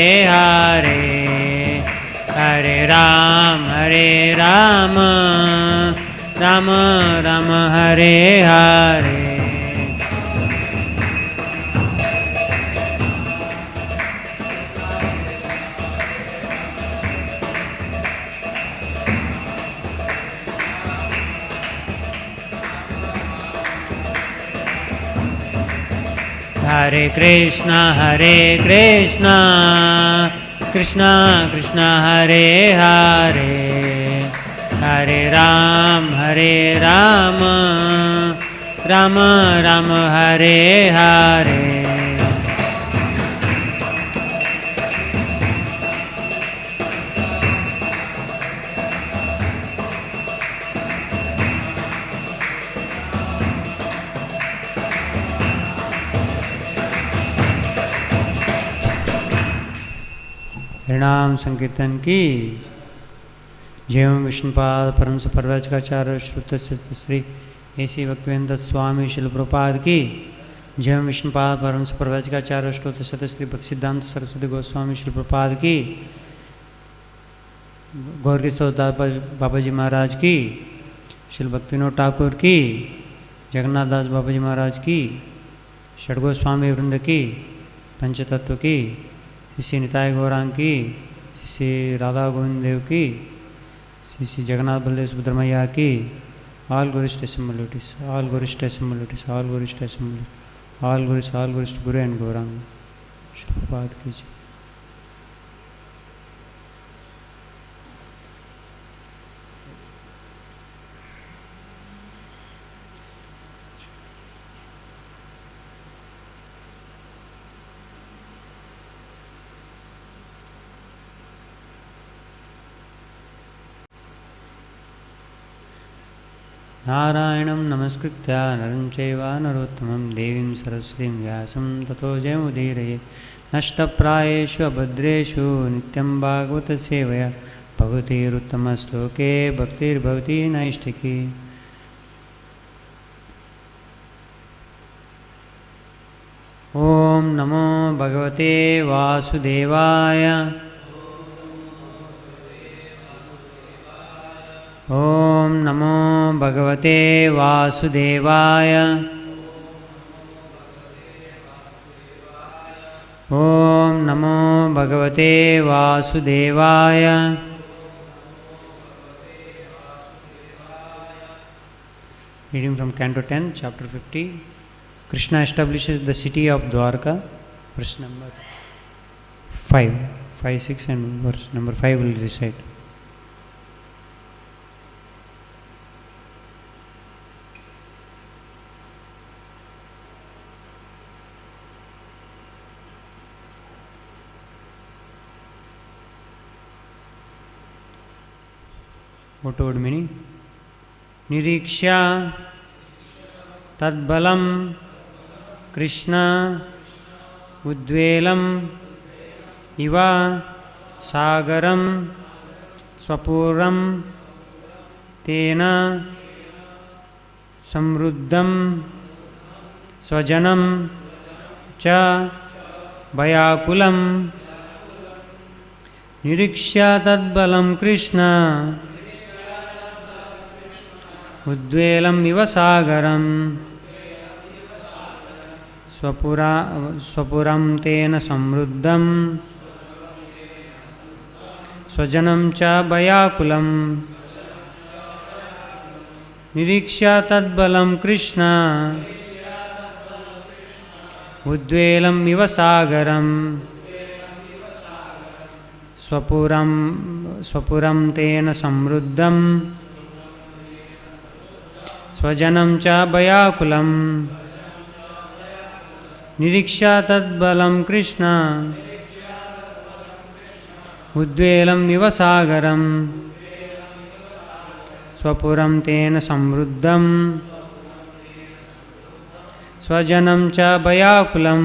Hare Hare Ram Rama Rama Hare Hare Hare Krishna Krishna Krishna Hare Hare Hare Ram Rama Rama Hare Hare हरिनाम संकीर्तन की जय। विष्णुपाद परम परवचकाचार्य श्रुत श्री ऐसी भक्तिवेदांत स्वामी शिल प्रभुपाद की जय। विष्णुपाद परम परवचकाचार्य श्रुत श्री भक्ति सिद्धांत सरस्वती गोस्वामी शिल प्रभुपाद की गौर किशोर बाबा जी महाराज की शिल भक्तिविनोद ठाकुर की जगन्नाथ दास बाबा जी महाराज की षडगोस्वामी वृंद की पंचतत्व की श्री निताय गौरांग की श्री राधा गोविंद देव की श्री जगन्नाथ बलदेव सुभद्रा मैया की all glorious assemblies, all glorious assemblies, all glorious assemblies, all glorious Guru and Gaurang Prabhupada की जय। नारायणं नमस्कृत्य नरं चैव नरोत्तमं देवीं सरस्वतीं व्यासं ततो जयमुदीरये। नष्टप्रायेषु अभद्रेषु नित्यं भागवतसेवया भगवतीरुत्तमश्लोके भक्तिर्भवति नैष्ठिकी। ॐ नमो भगवते वासुदेवाय। ॐ नमो भगवते वासुदेवाय। ॐ नमो भगवते वासुदेवाय। Reading from Canto 10, Chapter 50. Krishna establishes the city of Dwarka. Verse number 5, 6 and verse number 5 will recite. What would meaning? Niriksha tadbalam Krishna udvelam iva sagaram swapuram tena samruddham swajanam cha vayakulam. Niriksha tadbalam Krishna उद्वेलं इव सागरं स्वपुरं तेन समृद्धं स्वजनं च भयाकुलं। निरीक्ष्य तद्बलं कृष्ण उद्वेलं इव सागरं स्वपुरं तेन समृद्धं स्वजनं च भयाकुलं। निरीक्ष्य तद्बलं कृष्ण उद्वेलं इव सागरं स्वपुरं तेन समृद्धं स्वजनं च भयाकुलं।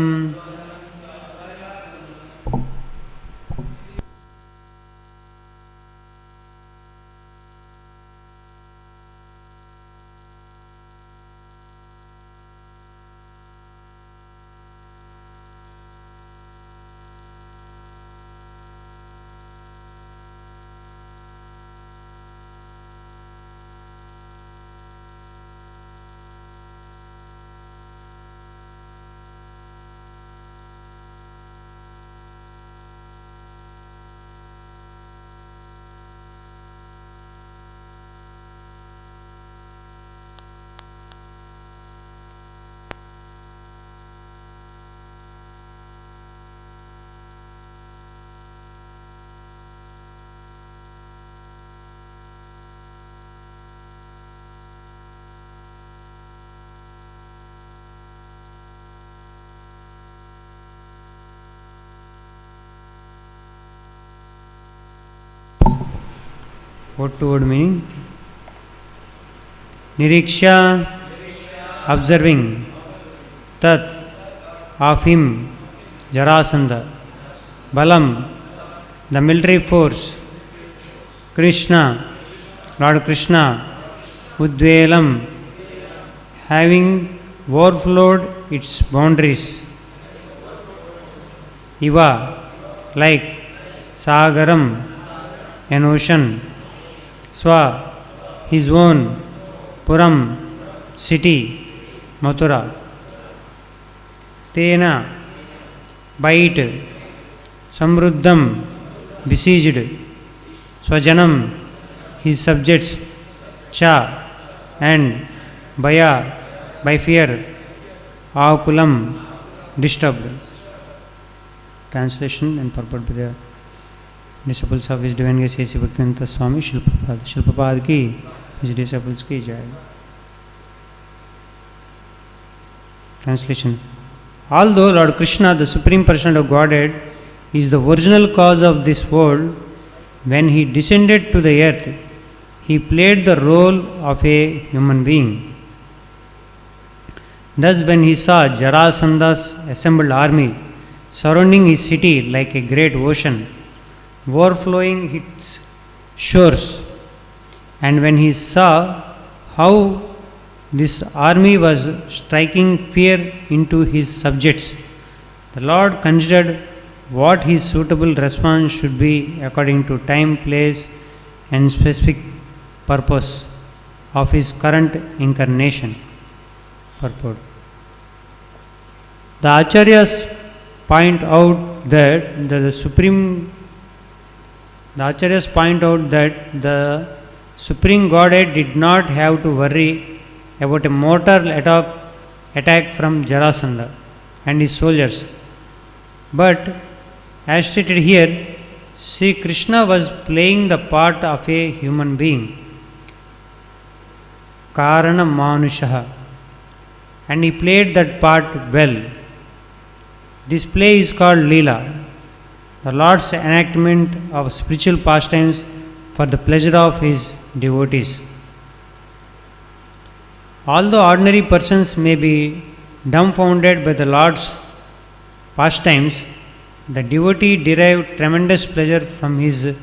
word to word meaning. Niriksha, observing, tat, of him, Jarasandha. Balam, the military force. Krishna, Lord Krishna. Udvelam, having overflowed its boundaries. Iva, like. Sagaram, an ocean. Swa, his own. Puram, city. Mathura. Tena, by it. Samruddham, besieged. Swajanam, his subjects. Cha, and Baya, by fear. Akulam, disturbed. Translation and purport by the disciples of His Divine Grace A.C. Bhaktivedanta Swami Srila Prabhupada. Srila Prabhupada ki, his disciples ki jai. Translation. Although Lord Krishna, the Supreme Personality of Godhead, is the original cause of this world, when he descended to the earth, he played the role of a human being. Thus, when he saw Jarasandha's assembled army surrounding his city like a great ocean, overflowing its shores, and when he saw how this army was striking fear into his subjects, the Lord considered what his suitable response should be according to time, place, and specific purpose of his current incarnation. Purport. The Acharyas point out that the Supreme Godhead did not have to worry about a mortal attack from Jarasandha and his soldiers. But, as stated here, Sri Krishna was playing the part of a human being, Karana Manushaha, and he played that part well. This play is called Leela, the Lord's enactment of spiritual pastimes for the pleasure of his devotees. Although ordinary persons may be dumbfounded by the Lord's pastimes, the devotee derived tremendous pleasure from his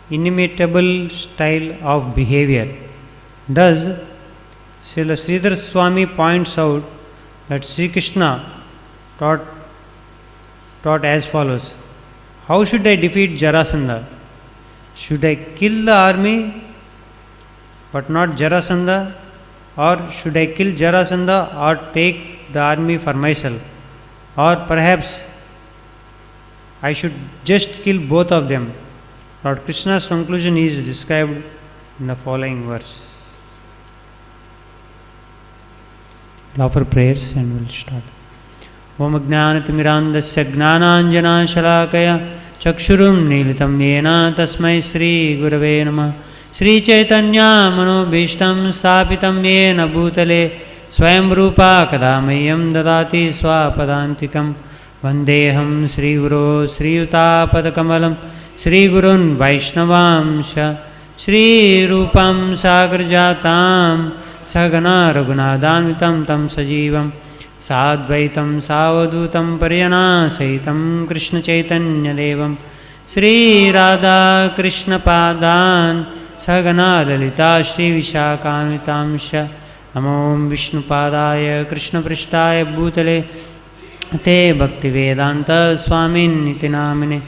inimitable style of behavior. Thus, Srila Sridhar Swami points out that Sri Krishna taught as follows: how should I defeat Jarasandha? Should I kill the army but not Jarasandha? Or should I kill Jarasandha or take the army for myself? Or perhaps I should just kill both of them? Lord Krishna's conclusion is described in the following verse. We'll offer prayers and we'll start. Om Ajnanatimirandasya Gnananjana Shalakaya Chakshurum Nilitam Yena Tasmai Sri Gurave Namah. Sri Chaitanya Manobhishtam Sthapitam Yena Bhutale Swayam Rupa Kadamayam Dadati Swapadantikam Vandeham Sri Guru Sri Utapadakamalam Sri Gurun Vaishnavamsha Sri Rupam Sagarjatam Sagana Raghunadhanvitam Tam Sajivam Sadvaitam Savadutam Paryana Saitam Krishna Chaitanya Devam Sri Radha Krishna Padan Sagana Lalita Shri Vishakhanvitamsha Namo Vishnu Padaya Krishna Prishtaya Bhutale Te Bhakti Vedanta Swamin Niti Namine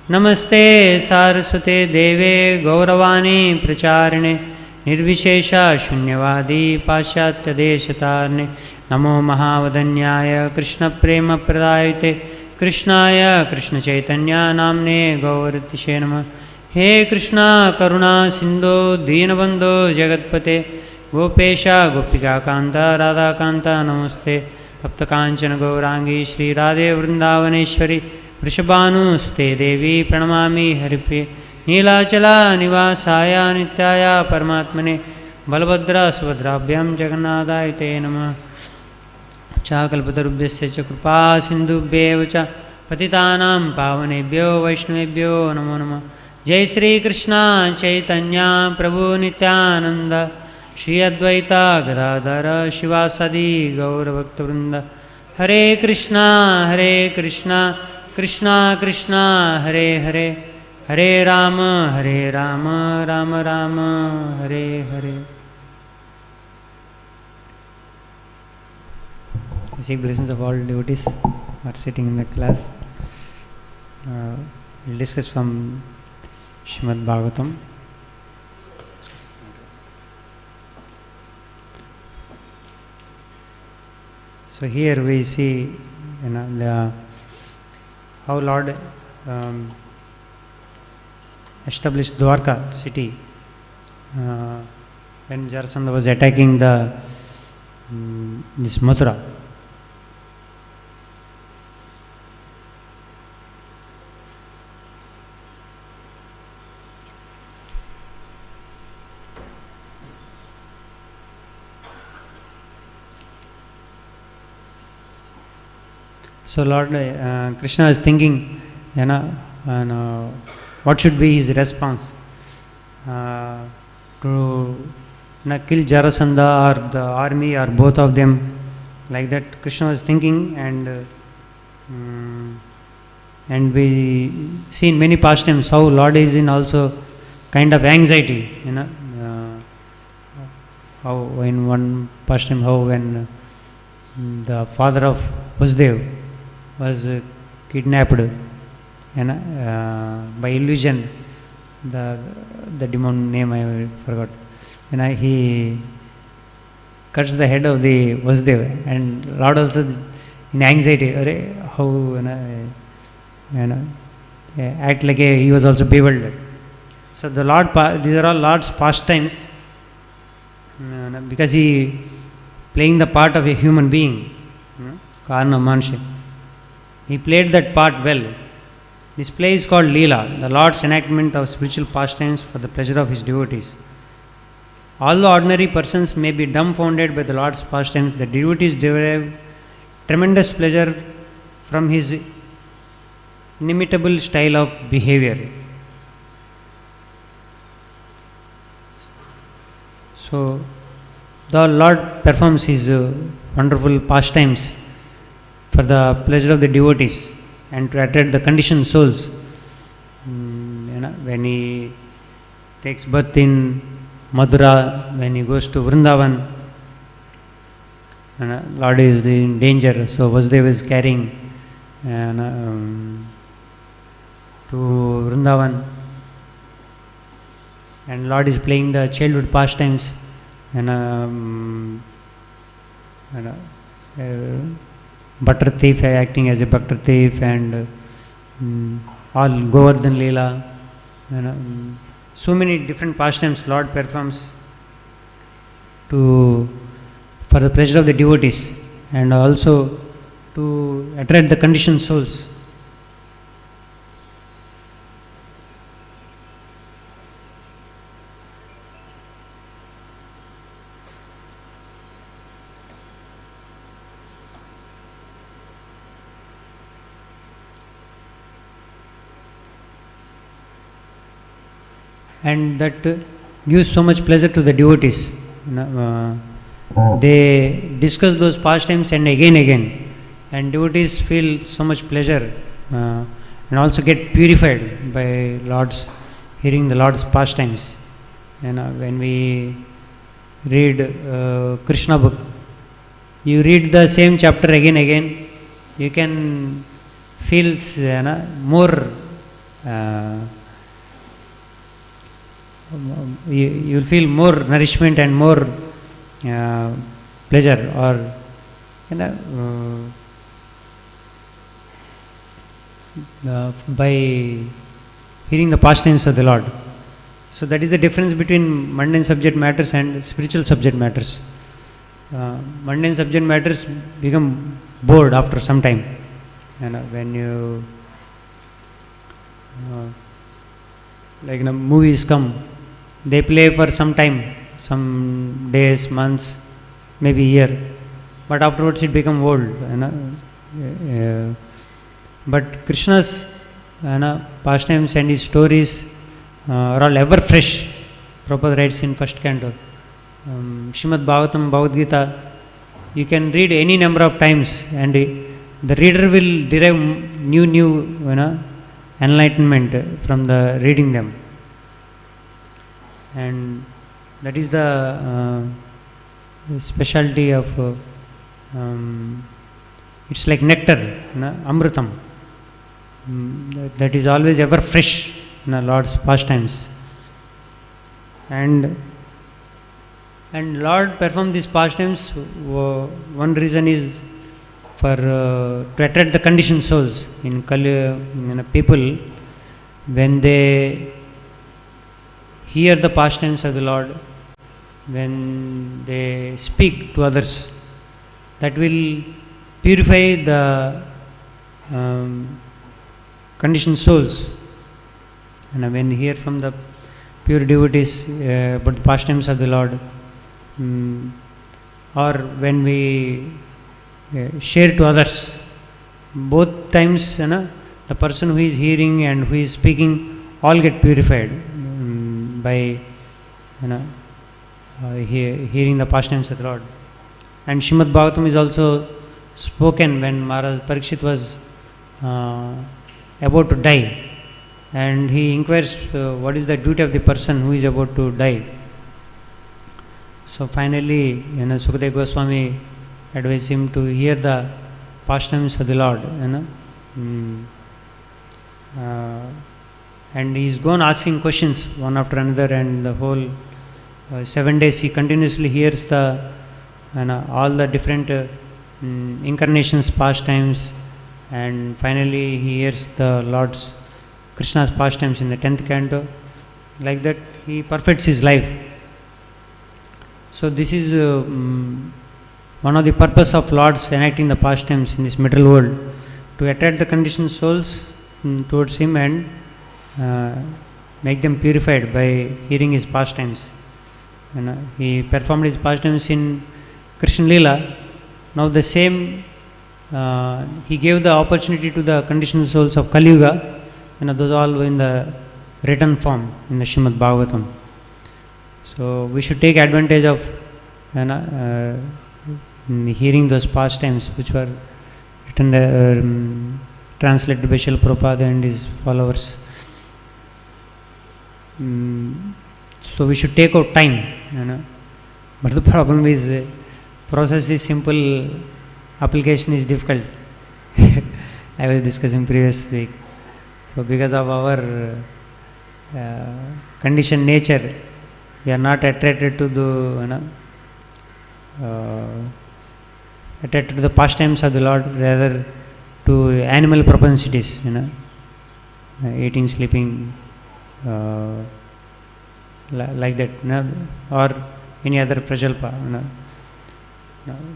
Namaste Saraswate Deve Gauravani Pracharine Nirvishesha Shunyavadi Paschatya Deshatarne Namo Mahavadanyaya Krishna Prema Pradayate Krishnaya Krishna Chaitanya Namne Gauratishe Namah. He Krishna Karuna Sindhu Deenabandhu Jagatpate Gopesha Gopika Kanta Radha Kanta Namaste Tapta Kanchana Gaurangi Shri Radhe Vrindavaneshwari Vrishabhanu Sute Devi Pranamami Haripriye Neelachala Nivasaya Nityaya Paramatmane Balabhadra Subhadrabhyam Jagannadhaya Te Namah. Chakalpatarubhyasya cha kripa sindhubhyev cha patitanam pavanebhyo vaishnavebhyo namo namah. जय श्री कृष्ण चैतन्य प्रभु नित्यानंद श्री अद्वैता गदाधर शिवासादि गौरभक्तवृंद हरे Krishna Krishna Krishna Hare Hare Hare Ram Ram Ram Hare Hare. I seek blessings of all devotees who are sitting in the class. We'll discuss from Srimad Bhagvatam. So here we see, how Lord established Dwarka city when Jarasandha was attacking this Mathura. So Lord Krishna is thinking, what should be his response to kill Jarasandha or the army or both of them, like that. Krishna was thinking, and we see in many pastimes how Lord is in also kind of anxiety, how in one pastime, how when the father of Vasudeva was kidnapped by illusion, the demon name I forgot, he cuts the head of the Vasudeva, and Lord also in anxiety, how act like he was also bewildered. So the Lord, these are all Lord's pastimes, because he playing the part of a human being, Karna Manshi. He played that part well. This play is called Leela, the Lord's enactment of spiritual pastimes for the pleasure of his devotees. Although ordinary persons may be dumbfounded by the Lord's pastimes, the devotees derive tremendous pleasure from his inimitable style of behavior. So, the Lord performs his wonderful pastimes for the pleasure of the devotees and to attract the conditioned souls. When he takes birth in Mathura, when he goes to Vrindavan, Lord is in danger, so Vasudeva is carrying to Vrindavan, and Lord is playing the childhood pastimes, butter thief, acting as a butter thief, and all Govardhan Leela, so many different pastimes Lord performs for the pleasure of the devotees and also to attract the conditioned souls. And that gives so much pleasure to the devotees. They discuss those pastimes and again, and devotees feel so much pleasure and also get purified by hearing the Lord's pastimes. When we read Krishna book, you read the same chapter again, you can feel more. You will feel more nourishment and more pleasure, or by hearing the pastimes of the Lord. So that is the difference between mundane subject matters and spiritual subject matters. Mundane subject matters become bored after some time, when you movies come, they play for some time, some days, months, maybe year, but afterwards it become old. But Krishna's pastimes and his stories are all ever fresh. Prabhupada writes in first canto. Srimad Bhagvatam, Bhagavad Gita, you can read any number of times and the reader will derive new enlightenment from the reading them. And that is the specialty of it's like nectar, amrutam. That is always ever fresh in Lord's pastimes. And Lord performed these pastimes. One reason is for to attract the conditioned souls in Kali. People, when they hear the pastimes of the Lord, when they speak to others, that will purify the conditioned souls. And when we hear from the pure devotees about the pastimes of the Lord, or when we share to others, both times the person who is hearing and who is speaking all get purified by hearing the pastimes of the Lord. And Srimad Bhagavatam is also spoken when Maharaj Parikshit was about to die, and he inquires what is the duty of the person who is about to die. So finally, Sukadeva Goswami advised him to hear the pastimes of the Lord, and he is gone asking questions one after another, and the whole 7 days he continuously hears the all the different incarnations, pastimes, and finally he hears the Lord's Krishna's pastimes in the 10th canto. Like that, he perfects his life. So this is one of the purpose of Lord's enacting the pastimes in this material world, to attract the conditioned souls towards him and make them purified by hearing his pastimes. He performed his pastimes in Krishna Leela. Now the same, he gave the opportunity to the conditioned souls of Kali Yuga, those all in the written form in the Srimad Bhagavatam. So we should take advantage of hearing those pastimes which were written, translated by Srila Prabhupada and his followers. So we should take out time, but the problem is process is simple, application is difficult. I was discussing previous week. So because of our conditioned nature, we are not attracted to the pastimes of the Lord, rather to animal propensities, eating, sleeping, like that, or any other prajalpa.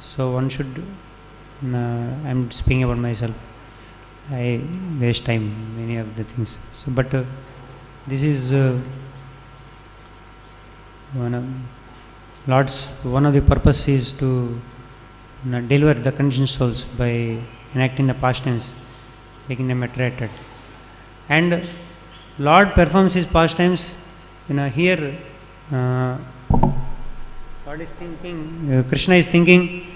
So one should, I am speaking about myself, I waste time, many of the things. So, but this is one of the purpose is to deliver the conditioned souls by enacting the pastimes, making them attracted. And Lord performs his pastimes. Here Lord is thinking, Krishna is thinking,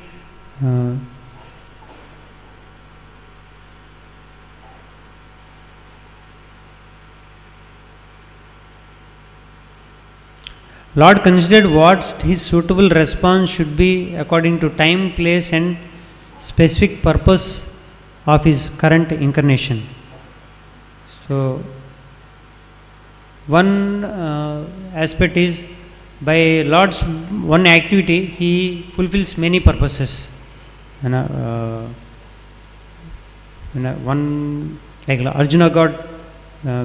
Lord considered what his suitable response should be according to time, place, and specific purpose of his current incarnation. So, one aspect is, by Lord's one activity, he fulfills many purposes. One, like Arjuna got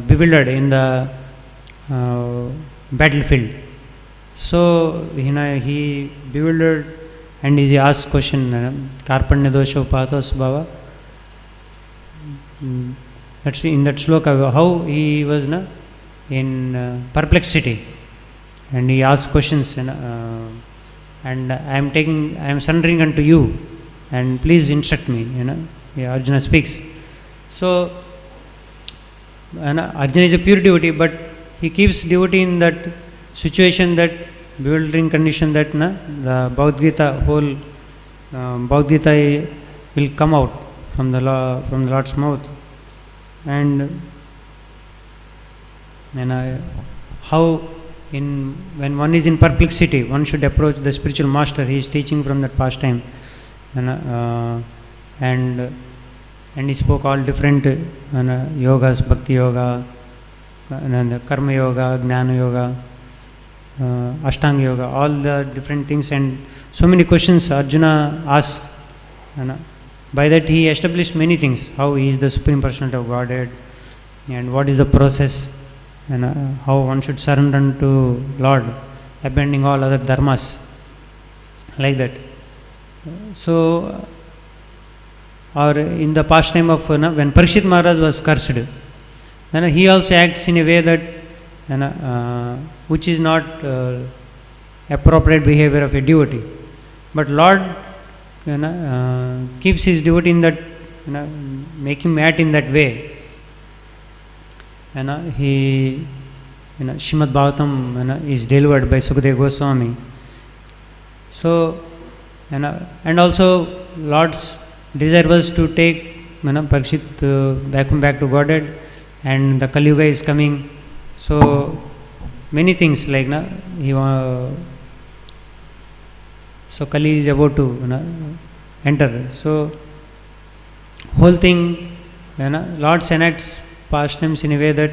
bewildered in the battlefield. So he bewildered and he asked question, Karpanya dosha upatos bhava. That's in that shloka how he was in perplexity, and he asked questions, and I am surrendering unto you, and please instruct me. Arjuna speaks. So Arjuna is a pure devotee, but he keeps devotee in that situation, that bewildering condition, that the Bhagavad Gita, whole Bhagavad Gita will come out from the Lord's mouth. And how when one is in perplexity, one should approach the spiritual master. He is teaching from that pastime, and he spoke all different yogas, bhakti yoga, karma yoga, jnana yoga, ashtanga yoga, all the different things, and so many questions Arjuna asked. By that he established many things, how he is the Supreme Personality of Godhead, and what is the process, and how one should surrender to Lord, abandoning all other dharmas, like that. So, or in the pastime of when Parikshit Maharaj was cursed, he also acts in a way that which is not appropriate behavior of a devotee. But Lord keeps his devotee in that, make him act in that way. He, Srimad Bhagvatam is delivered by Sukadeva Goswami. So, and also Lord's desire was to take Parikshit back to Godhead, and the Kali Yuga is coming. So many things like so Kali is about to enter. So whole thing, Lord enacts pastimes in a way that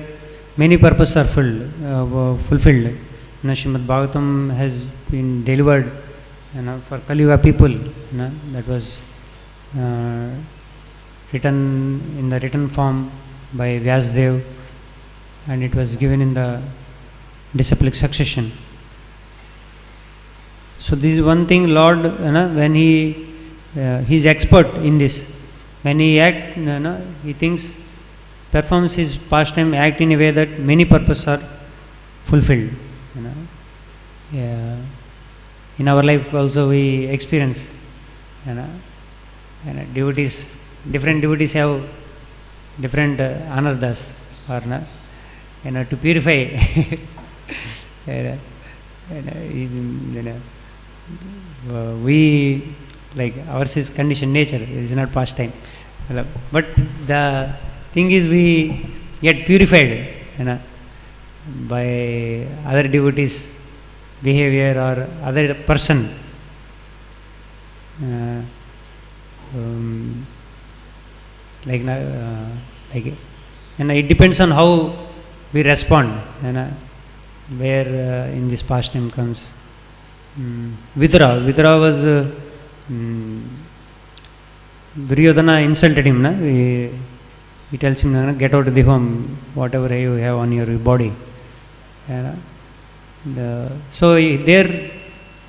many purposes are fulfilled. Srimad Bhagavatam has been delivered for Kali Yuga people. That was written in the written form by Vyasadeva, and it was given in the disciplic succession. So this is one thing Lord, when he is expert in this. When he act, he thinks, performs his pastime, act in a way that many purposes are fulfilled. In our life also we experience, devotees, different devotees have different anarthas, or to purify. We, like, ours is conditioned nature, it is not pastime. But the thing is, we get purified by other devotees' behavior or other person. It depends on how we respond, where in this pastime comes. Vidura was Duryodhana insulted him. He tells him, get out of the home, whatever you have on your body. So there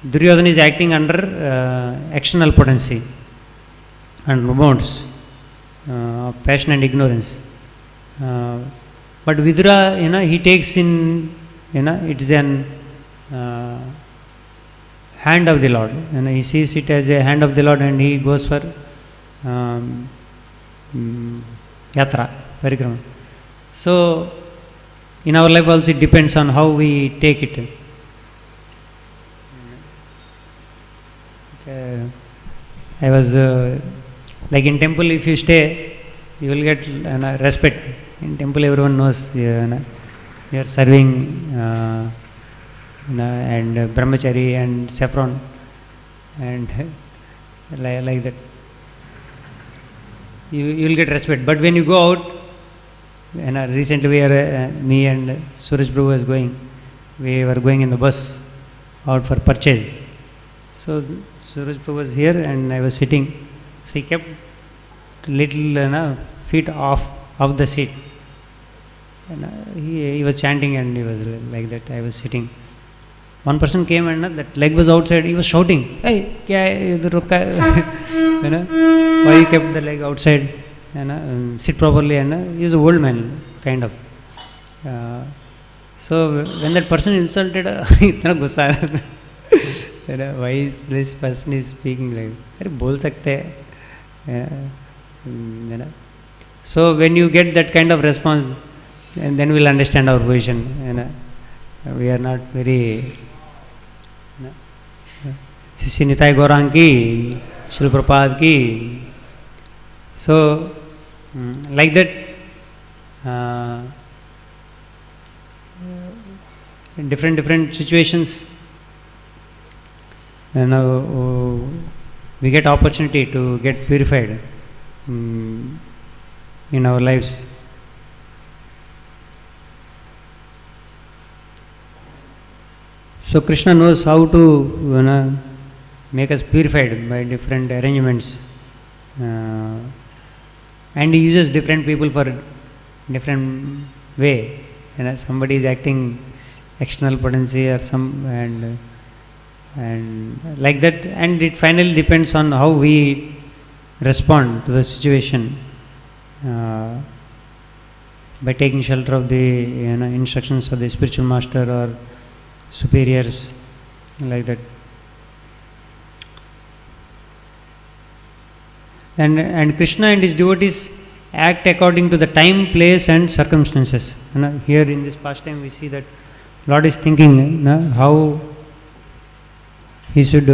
Duryodhana is acting under external potency and modes of passion and ignorance. But Vidura, he takes in, it is an hand of the Lord. He sees it as a hand of the Lord, and he goes for yatra, parikrama. So in our life also it depends on how we take it. I was like in temple, if you stay, you will get respect. In temple, everyone knows you are serving and brahmachari and saffron, and like that. You will get respect. But when you go out, recently me and Suraj Prabhu was going. We were going in the bus out for purchase. So Suraj Prabhu was here and I was sitting. So he kept little feet off the seat. He was chanting and he was like that. I was sitting. One person came and that leg was outside. He was shouting, "Hey, kya hai? Idhar rukka hai?" Why he kept the leg outside? Sit properly. And he was an old man, kind of. So when that person insulted, itna gussa. Why is this person is speaking like? Arey bol sakte hai. So when you get that kind of response, and then we'll understand our position. We are not very. Sisi Nitai Gaurang ki, Srila Prabhupada ki. So, like that, in different situations, we get opportunity to get purified in our lives. So Krishna knows how to make us purified by different arrangements, and he uses different people for different way. Somebody is acting external potency or some, and like that, and it finally depends on how we respond to the situation, by taking shelter of the instructions of the spiritual master or superiors, like that. And Krishna and his devotees act according to the time, place and circumstances. Here in this pastime we see that Lord is thinking how he should,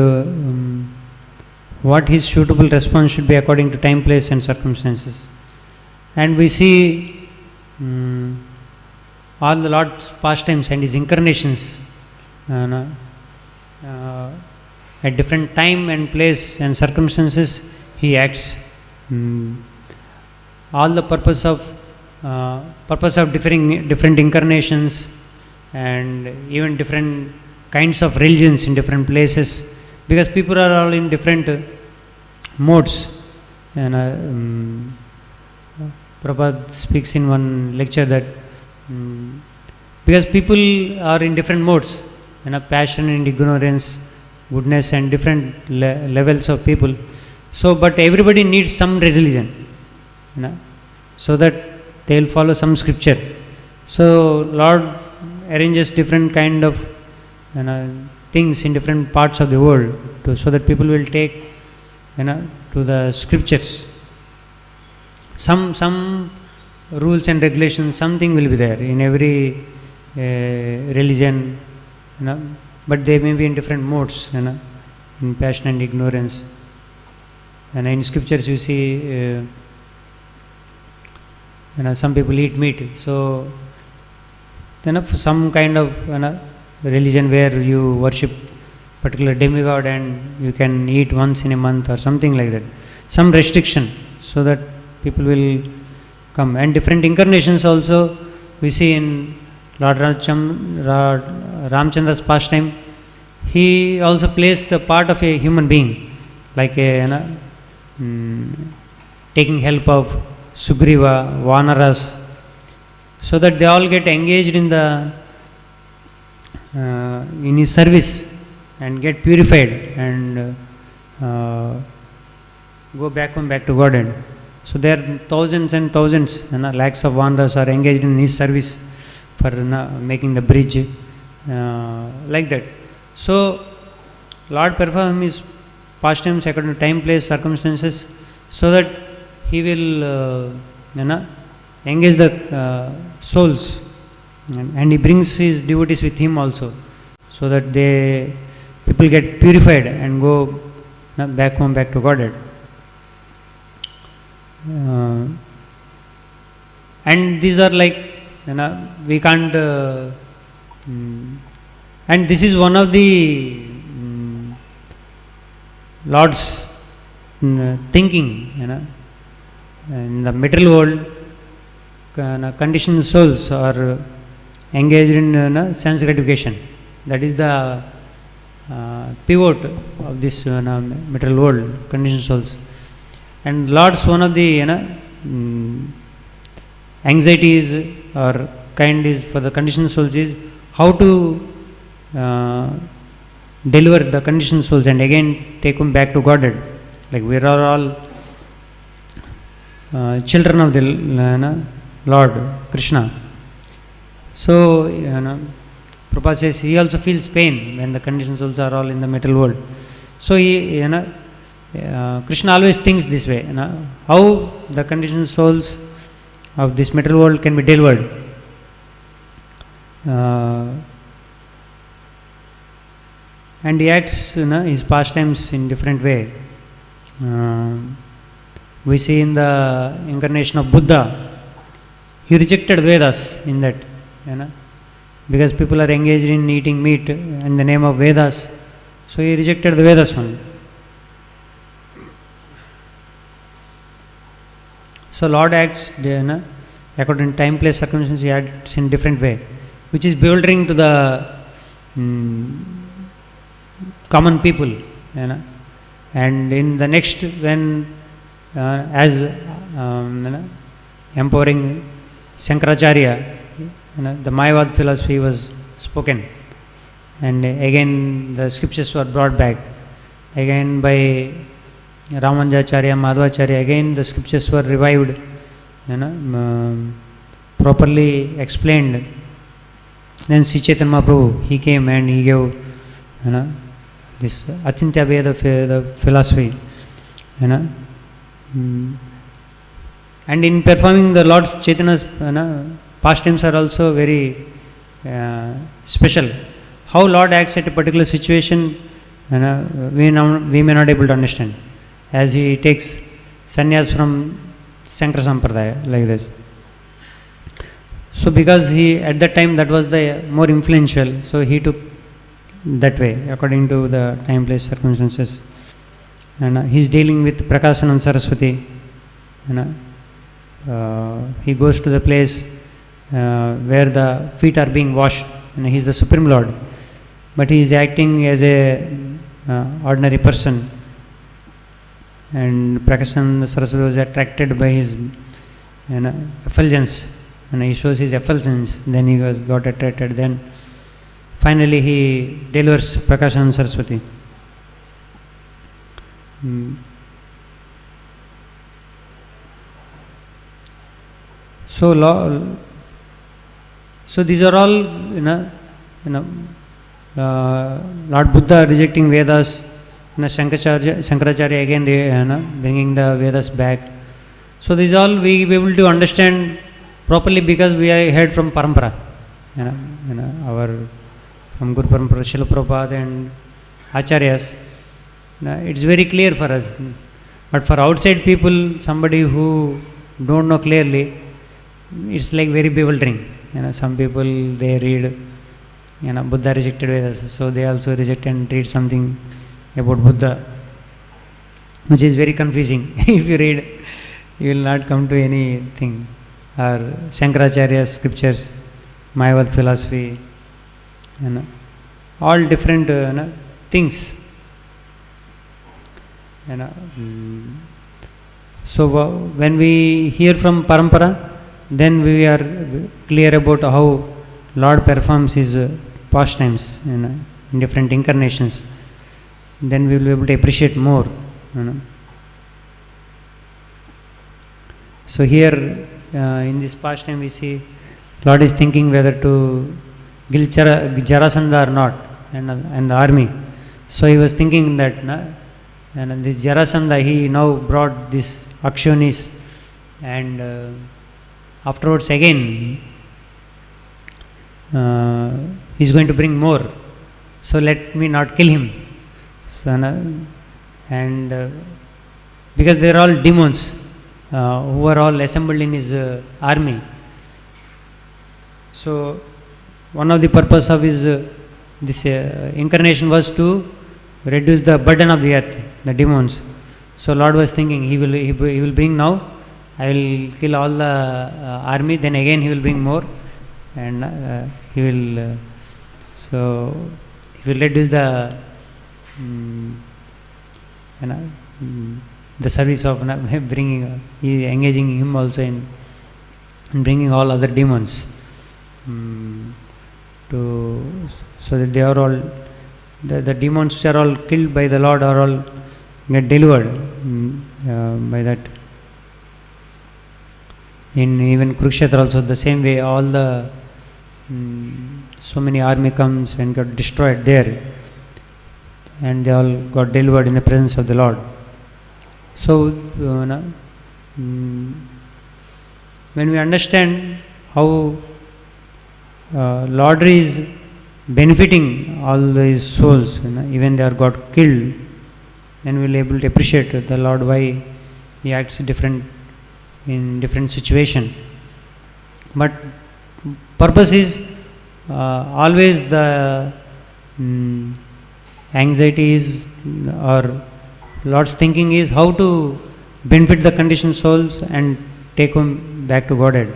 what his suitable response should be according to time, place and circumstances. And we see all the Lord's pastimes and his incarnations at different time and place and circumstances he acts. All the purpose of different incarnations and even different kinds of religions in different places, because people are all in different modes. And Prabhupada speaks in one lecture that because people are in different modes, passion and ignorance, goodness and different levels of people. So, but everybody needs some religion, so that they will follow some scripture. So, Lord arranges different kind of things in different parts of the world, so that people will take to the scriptures. Some rules and regulations, something will be there in every religion, but they may be in different modes, in passion and ignorance. And in scriptures you see, some people eat meat. So, some kind of religion where you worship particular demigod and you can eat once in a month or something like that. Some restriction, so that people will come. And different incarnations also we see in Lord Ramchandra's pastime. He also plays the part of a human being, like a taking help of Sugriva, Vanaras, so that they all get engaged in the in his service and get purified and go back to Godhead. So there are thousands and thousands, lakhs of Vanaras are engaged in his service for making the bridge, like that. So Lord performs his pastimes according to time, place, circumstances, so that he will engage the souls, and he brings his devotees with him also, so that people get purified and go back to Godhead. And these are like, we can't, and this is one of the Lord's thinking, in the material world, conditioned souls are engaged in sense gratification. That is the pivot of this material world, conditioned souls. And Lord's one of the anxieties or kind is for the conditioned souls is how to deliver the conditioned souls and again take them back to Godhead. Like we are all children of the Lord Krishna. So Prabhupada says he also feels pain when the conditioned souls are all in the material world. So he, Krishna always thinks this way, how the conditioned souls of this material world can be delivered. and he acts his pastimes in different way. We see in the incarnation of Buddha, he rejected Vedas in that, because people are engaged in eating meat in the name of Vedas, so he rejected the Vedas only. So Lord acts according to time, place, circumstances, he acts in different way, which is bewildering to the common people, and in the next, when as empowering Shankaracharya, the Mayavad philosophy was spoken, and again the scriptures were brought back again by Ramanujacharya, Madhvacharya. Again the scriptures were revived, properly explained. Then Sri Chaitanya Prabhu, he came and he gave this Achintya Veda the philosophy, and in performing the Lord Chaitanya's pastimes are also very special. How Lord acts at a particular situation, we may not able to understand, as he takes sannyas from Sankara Sampradaya like this. So because he at that time that was the more influential, so he took that way according to the time, place, circumstances. And he is dealing with Prakashanand Saraswati. He goes to the place where the feet are being washed, and he is the Supreme Lord, but he is acting as a ordinary person, and Prakashanand Saraswati was attracted by his effulgence, and he shows his effulgence, then he got attracted, then finally he delivers Prakashanand Saraswati. So these are all, Lord Buddha rejecting Vedas, Shankaracharya again bringing the Vedas back. So these all we be able to understand properly because we are heard from Parampara, our from Guru Parampara, Srila Prabhupada and Acharyas. It's very clear for us, but for outside people, somebody who don't know clearly, it's like very bewildering. Some people they read, Buddha rejected Vedas, so they also reject and read something about Buddha, which is very confusing. If you read, you will not come to anything. Or Shankaracharya's scriptures, Mayavad philosophy, all different things. So when we hear from Parampara, then we are clear about how Lord performs his pastimes in different incarnations. Then we will be able to appreciate more. So here in this pastime we see Lord is thinking whether to kill Jarasandha or not, and the army. So he was thinking that and this Jarasandha, he now brought this Akshonis, and afterwards again he is going to bring more, so let me not kill him. So, and because they are all demons who are all assembled in his army. So one of the purpose of his this incarnation was to reduce the burden of the earth, the demons. So Lord was thinking he will bring now, I will kill all the army, then again he will bring more, and he will reduce the the service of bringing, he engaging him also in bringing all other demons so that they are all the demons which are all killed by the Lord are all get delivered by that. In even Kurukshetra also the same way, all the so many army comes and got destroyed there, and they all got delivered in the presence of the Lord. So when we understand how Lord is benefiting all these souls, even they are got killed, then we will be able to appreciate the Lord why He acts different in different situation. But purpose is always the anxiety is, or Lord's thinking is how to benefit the conditioned souls and take them back to Godhead.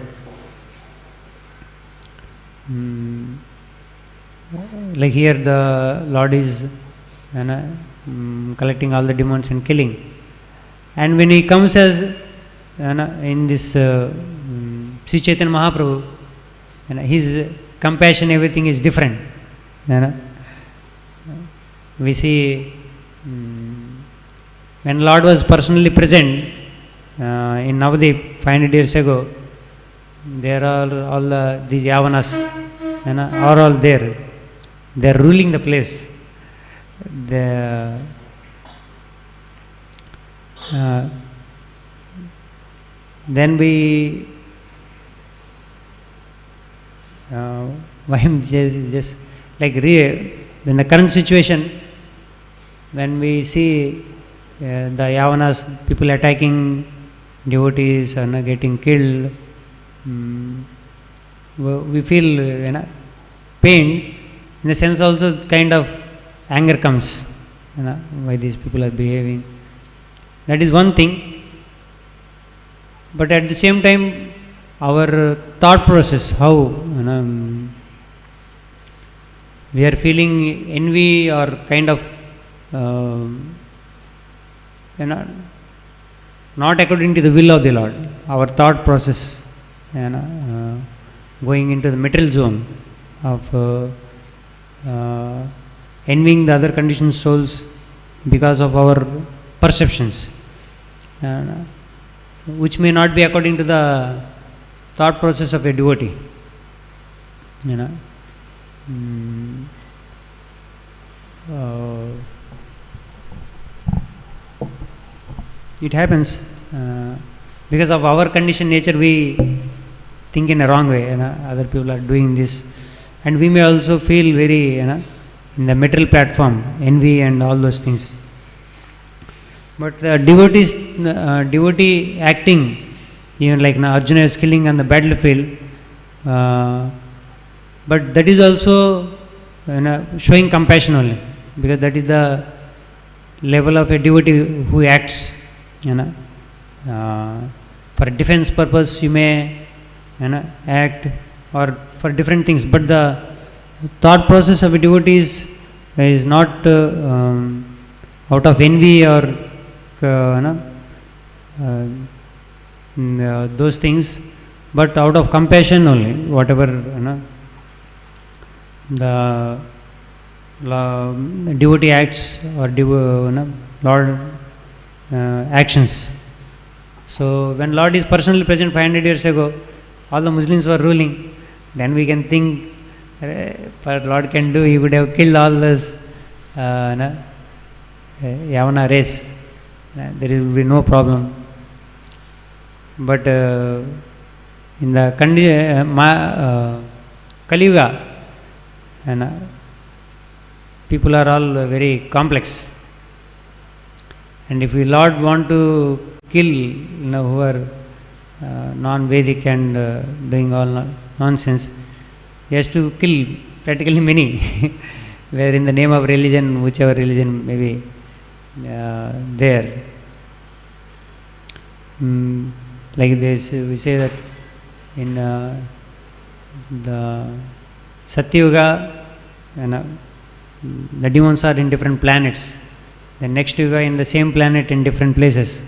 Like here the Lord is collecting all the demons and killing, and when He comes as in this Sri Chaitanya Mahaprabhu, His compassion, everything is different. We see when Lord was personally present in Navadip 500 years ago, there are all these Yavanas are all there. They are ruling the place. Then we why am just like in the current situation, when we see the Yavanas, people attacking devotees and getting killed, we feel pain. In the sense also kind of anger comes, why these people are behaving. That is one thing. But at the same time, our thought process, how we are feeling envy or kind of not according to the will of the Lord. Our thought process going into the material zone of envying the other conditioned souls because of our perceptions, which may not be according to the thought process of a devotee. It happens because of our conditioned nature. We think in a wrong way. Other people are doing this, and we may also feel very in the material platform, envy and all those things. But the devotee acting, even like Arjuna is killing on the battlefield, but that is also showing compassion only, because that is the level of a devotee who acts. For defense purpose you may act, or for different things, but the thought process of a devotee is not out of envy or those things, but out of compassion only. Whatever the devotee acts or Lord actions. So when Lord is personally present 500 years ago, all the Muslims were ruling, then we can think what Lord can do. He would have killed all this Yavana race. There will be no problem. But in the Kali Yuga, people are all very complex. And if we Lord want to kill who are non-Vedic and doing all nonsense, He has to kill practically many, where in the name of religion, whichever religion may be there. Like this, we say that in the Satyuga, the demons are in different planets. The next Yuga in the same planet in different places,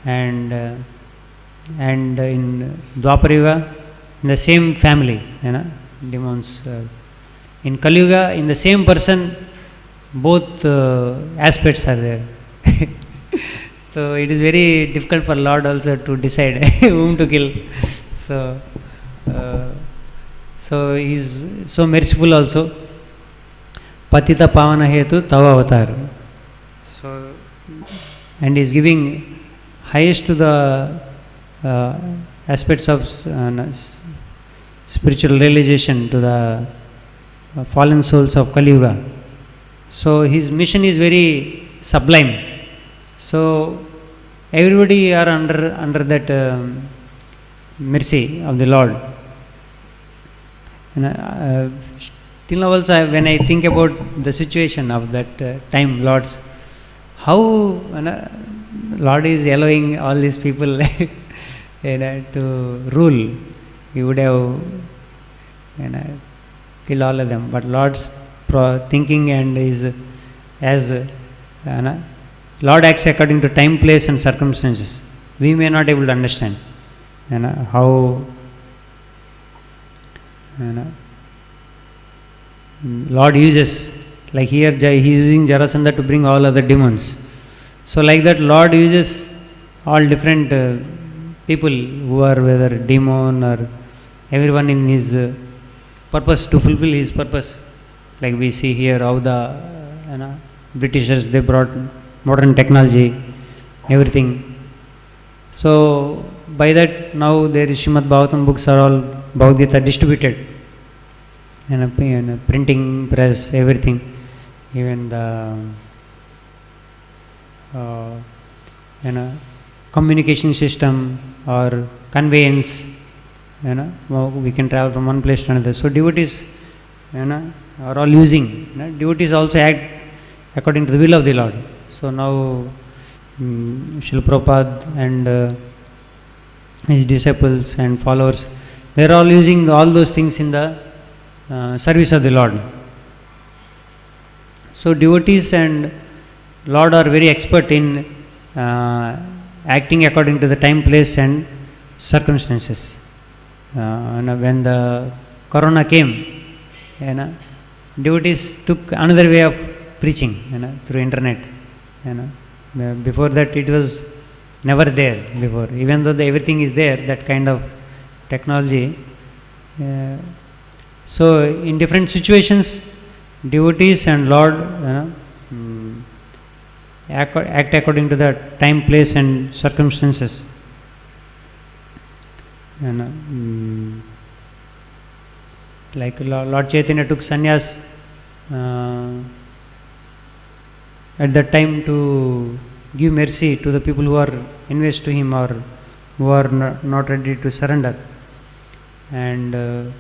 and in Dwapara Yuga in the same family, demons. In Kali Yuga, in the same person, both aspects are there. So it is very difficult for Lord also to decide whom to kill. So He is so merciful also. Patita Pavana Hetu Tava Avatar. So, and He is giving highest to the aspects of spiritual realization to the fallen souls of Kali Yuga. So his mission is very sublime. So everybody are under that mercy of the Lord. And till now also, when I think about the situation of that time, Lord's, how Lord is allowing all these people to rule. He would have killed all of them. But Lord's thinking and is as Lord acts according to time, place and circumstances. We may not able to understand how Lord uses, like here he is using Jarasandha to bring all other demons. So like that Lord uses all different people who are whether demon or everyone in his purpose to fulfill his purpose. Like we see here how the Britishers, they brought modern technology, everything. So by that now there is Srimad Bhagavatam books are all Bhagavad Gita distributed, printing press, everything, even the communication system or conveyance, we can travel from one place to another. So devotees are all using. Devotees also act according to the will of the Lord. So now Srila Prabhupada and his disciples and followers, they are all using all those things in the service of the Lord. So devotees and Lord are very expert in acting according to the time, place and circumstances. When the Corona came, devotees took another way of preaching through internet. Before that it was never there before. Even though everything is there, that kind of technology. So in different situations, devotees and Lord act according to the time, place and circumstances. Like Lord Chaitanya took sannyas at that time to give mercy to the people who are envious to him or who are not ready to surrender. And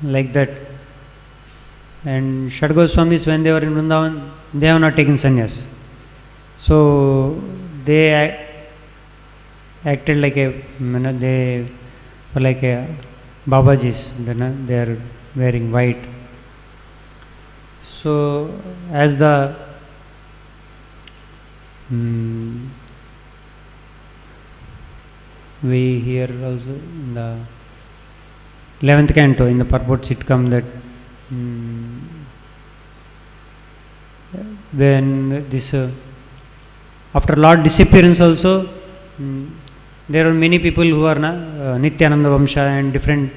like that. And षड् Goswamis, when they were in Vrindavan, they have not taken sannyas. So they acted like they were like a Babajis. They are wearing white. So as the we hear also in the 11th canto in the purports it comes that when this after Lord disappearance also there are many people who are Nityananda Vamsha and different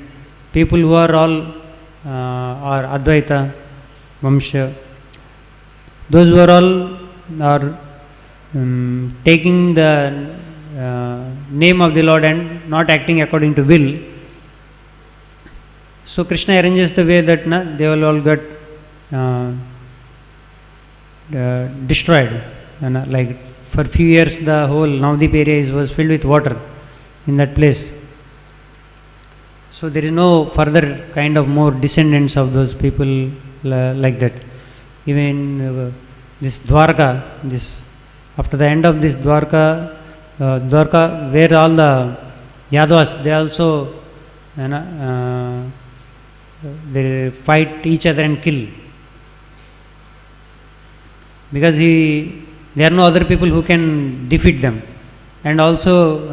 people who are all are Advaita Vamsha. Those who are all are taking the name of the Lord and not acting according to will. So Krishna arranges the way that they will all get destroyed. Like for few years the whole Navadip area was filled with water in that place. So there is no further kind of more descendants of those people like that. Even this Dwarka, after the end of this Dwarka, where all the Yadavas, they also they fight each other and kill. Because there are no other people who can defeat them. And also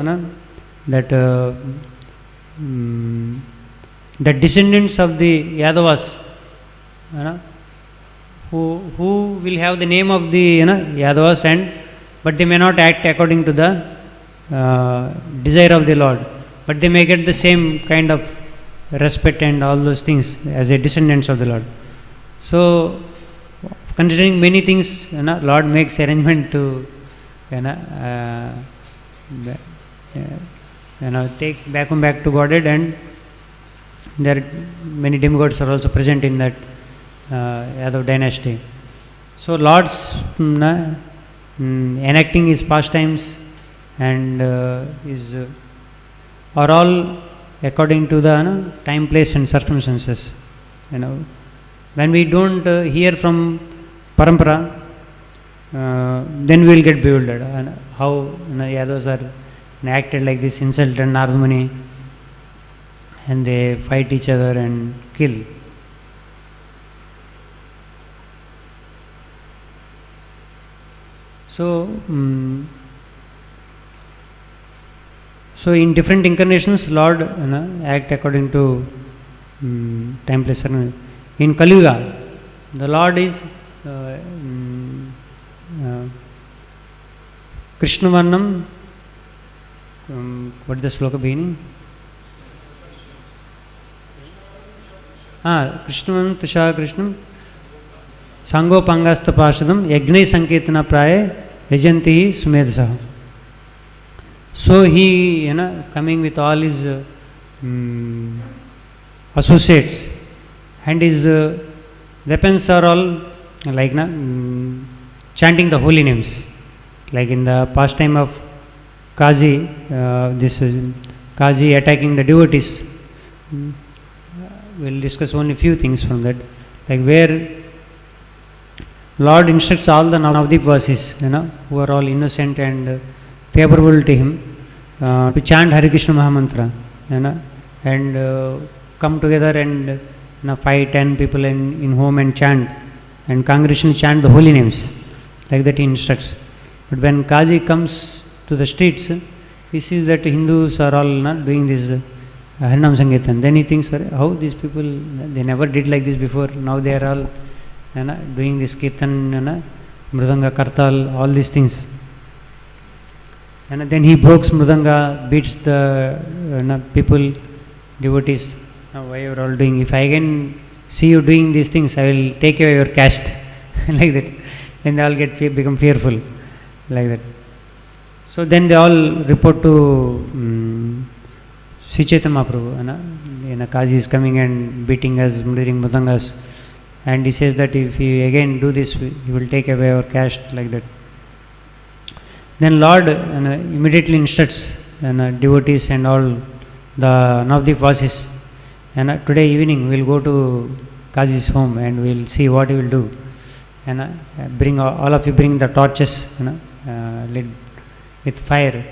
that the descendants of the Yadavas, who will have the name of the Yadavas, but they may not act according to the desire of the Lord, but they may get the same kind of respect and all those things as a descendants of the Lord. So considering many things, Lord makes arrangement to take back to Godhead and there are many demigods are also present in that Yadav dynasty. So Lord's enacting his pastimes and are all according to the time, place and circumstances. When we don't hear from parampara, then we will get bewildered. How Yadavas are acted like this, insulted Narad Muni, and they fight each other and kill. So, so in different incarnations, Lord act according to time, place, and in Kali Yuga, the Lord is Krishnavarnam. What is the sloka beginning? Krishnavarnam Tusha Krishnam Sango Pangasta Pashadam Yagnai Sankirtana Praye Yajanti Sumedasa. So he coming with all his associates, and his weapons are all like chanting the holy names, like in the pastime of Kazi, Kazi attacking the devotees. We'll discuss only few things from that, like where Lord instructs all the Navadvipvasis, who are all innocent and favorable to him, to chant Hare Krishna Mahamantra, and come together and fight 10 people in home and chant, and congregation chant the holy names, like that he instructs. But when Kazi comes to the streets, he sees that Hindus are all not doing this Harinam Sankirtan. Then he thinks, how these people, they never did like this before, now they are all doing this Kirtan, Mridanga, Kartal, all these things. And then he breaks Mridanga, beats the people, devotees. Now why you are all doing? If I can see you doing these things, I will take away your caste. Like that. Then they all become fearful. Like that. So then they all report to Sri Chaitanya Mahaprabhu. Kazi is coming and beating us, murdering Mridangas. And he says that if you again do this, he will take away our caste, like that. Then Lord immediately instructs devotees and all the Navadvipvasis. And today evening we will go to Kazi's home and we will see what he will do. And bring all of you bring the torches lit with fire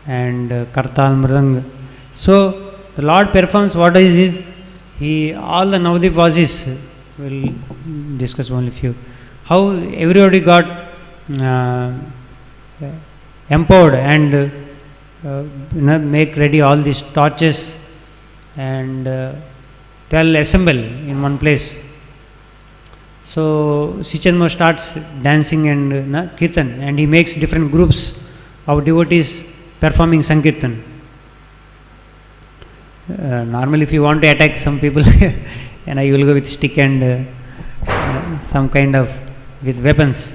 and Kartal, Mridanga. So the Lord performs what is all the Navadvipvasis. We'll discuss only few. How everybody got empowered and make ready all these torches, and they'll assemble in one place. So Sichanmo starts dancing and kirtan, and he makes different groups of devotees performing Sankirtan. Normally if you want to attack some people, you will go with stick and some kind of with weapons.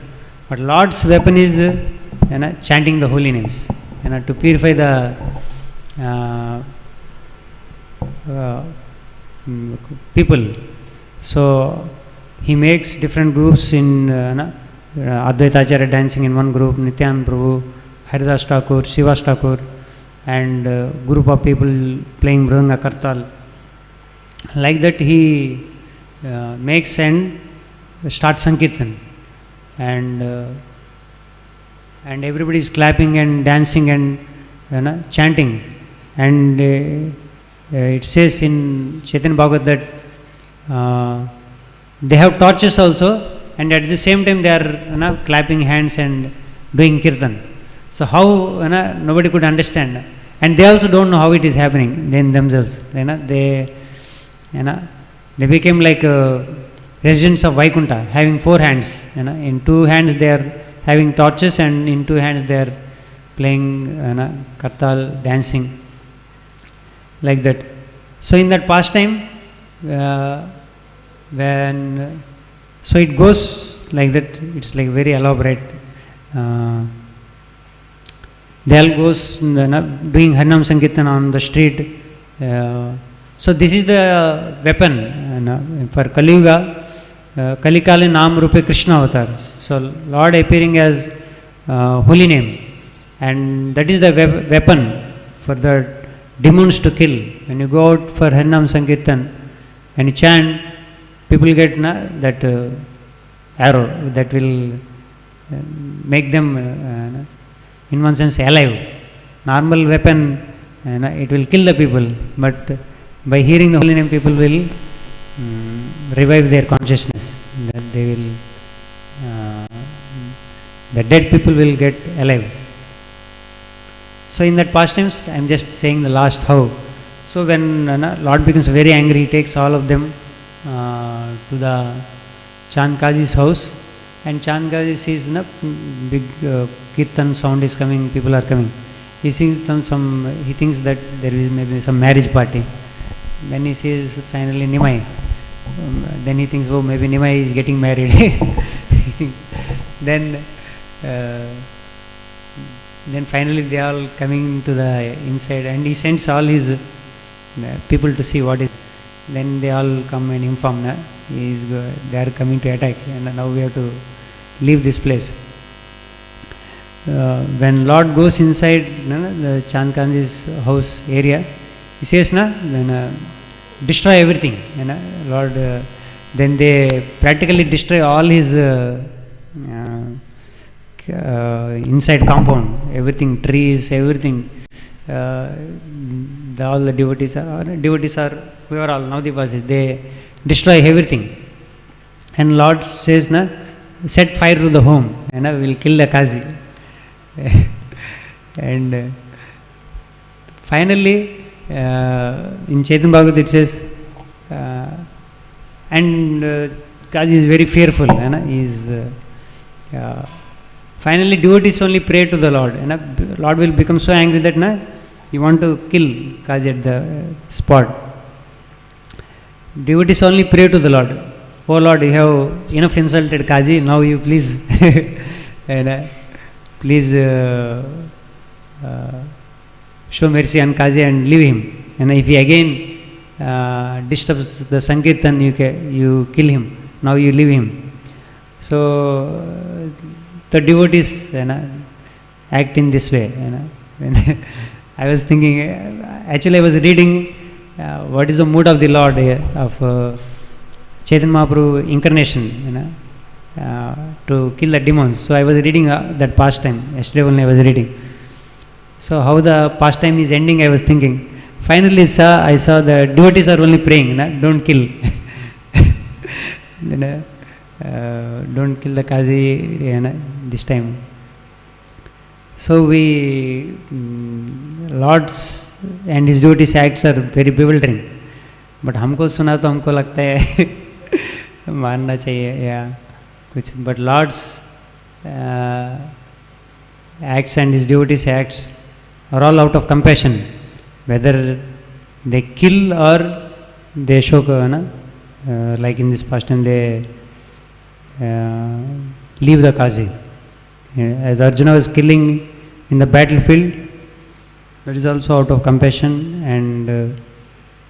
But Lord's weapon is chanting the holy names, to purify the people. So he makes different groups in Advaita Acharya dancing in one group, Nityananda Prabhu, Haridas Thakur, Srivas Thakur, and group of people playing Mridanga, Kartal. Like that he makes and starts Sankirtan, and everybody is clapping and dancing and chanting. And it says in Chaitanya Bhagavat that they have torches also, and at the same time they are clapping hands and doing kirtan. So how nobody could understand, and they also don't know how it is happening in themselves. They became like residents of Vaikuntha, having 4 hands. In 2 hands they are having torches, and in 2 hands they are playing kartal, dancing, like that. So in that pastime, so it goes like that. It's like very elaborate. They all goes doing Harinam Sankirtan on the street. So this is the weapon for Kali Yuga. Kalikali Naam Rupe Krishna Avatar. So Lord appearing as holy name, and that is the weapon for the demons to kill. When you go out for Harinam Sankirtan and you chant, people get that arrow that will make them in one sense alive. Normal weapon, it will kill the people, but by hearing the holy name, people will revive their consciousness. That they will, the dead people will get alive. So in that pastimes, I am just saying the last how. So when Lord becomes very angry, he takes all of them to the Chand Kaji's house, and Chand Kaji sees big kirtan sound is coming, people are coming. He sees them he thinks that there is maybe some marriage party. Then he sees finally Nimai. Then he thinks, oh, maybe Nimai is getting married. Then finally they are all coming to the inside, and he sends all his people to see what is. Then they all come and inform, they are coming to attack, and now we have to leave this place. When Lord goes inside the Chandkanji's house area, he says, then destroy everything. Lord, then they practically destroy all his inside compound, everything, trees, everything. All the devotees are whoever all Navadivasis, they destroy everything. And Lord says, set fire to the home, we will kill the Kazi. And finally, in Chaitanya Bhagavatam it says, Kazi is very fearful. Finally, devotees only pray to the Lord. Lord will become so angry that he want to kill Kazi at the spot. Devotees only pray to the Lord. Oh Lord, you have enough insulted Kazi. Now you please, please show mercy on Kazi and leave him. And if he again disturbs the Sankirtan, you kill him. Now you leave him. So the devotees act in this way. I was thinking, actually I was reading what is the mood of the Lord of Chaitanya Mahaprabhu incarnation to kill the demons. So I was reading that pastime. Yesterday only I was reading. So how the pastime is ending, I was thinking. Finally I saw the devotees are only praying, don't kill. Then, don't kill the Kazi this time. So Lord's and his devotees acts are very bewildering. But हमको सुना तो हमको लगता है मानना चाहिए या कुछ. But Lord's acts and his devotees acts are all out of compassion. Whether they kill or they show, like in this pastime, they leave the Kazi. As Arjuna was killing in the battlefield, that is also out of compassion. And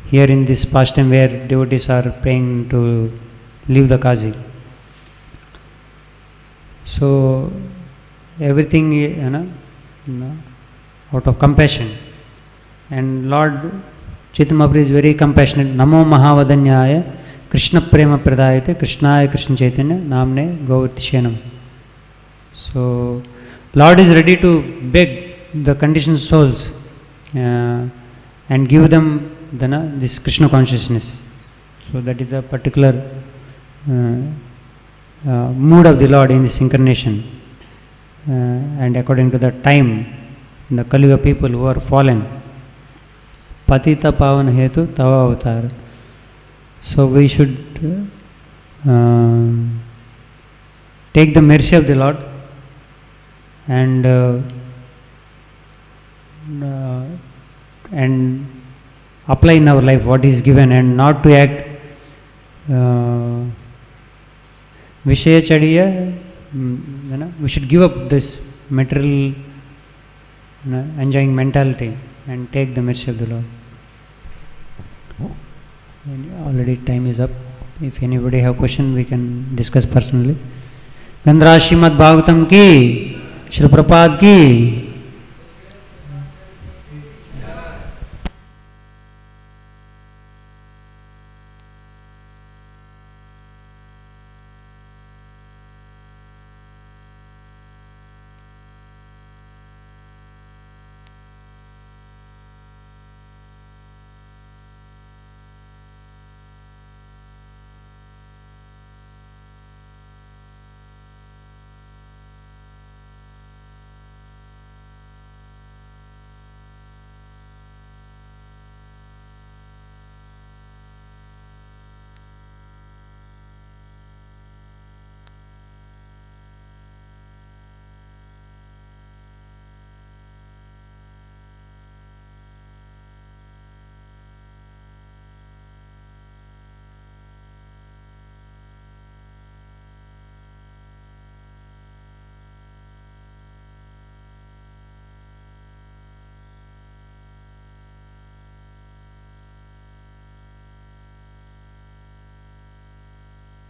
here in this pastime where devotees are praying to leave the Kazi. So everything out of compassion. And Lord Chaitanya Mahaprabhu is very compassionate. Namo Mahavadanyaya Krishna Prema Pradayate Krishnaya Krishna Chaitanya Namne Gaurtishenam. So Lord is ready to beg the conditioned souls and give them this Krishna consciousness. So that is the particular mood of the Lord in this incarnation. And according to the time, the Kali Yuga people who are fallen, Patita Pavan Hetu Tava Avatar. So we should take the mercy of the Lord and apply in our life what is given, and not to act Vishaya Chariya. We should give up this material enjoying mentality and take the mercy of the Lord. Already time is up. If anybody have question, we can discuss personally. Gandhara Srimad Bhagavatam ki, Shri Prabhupada ki.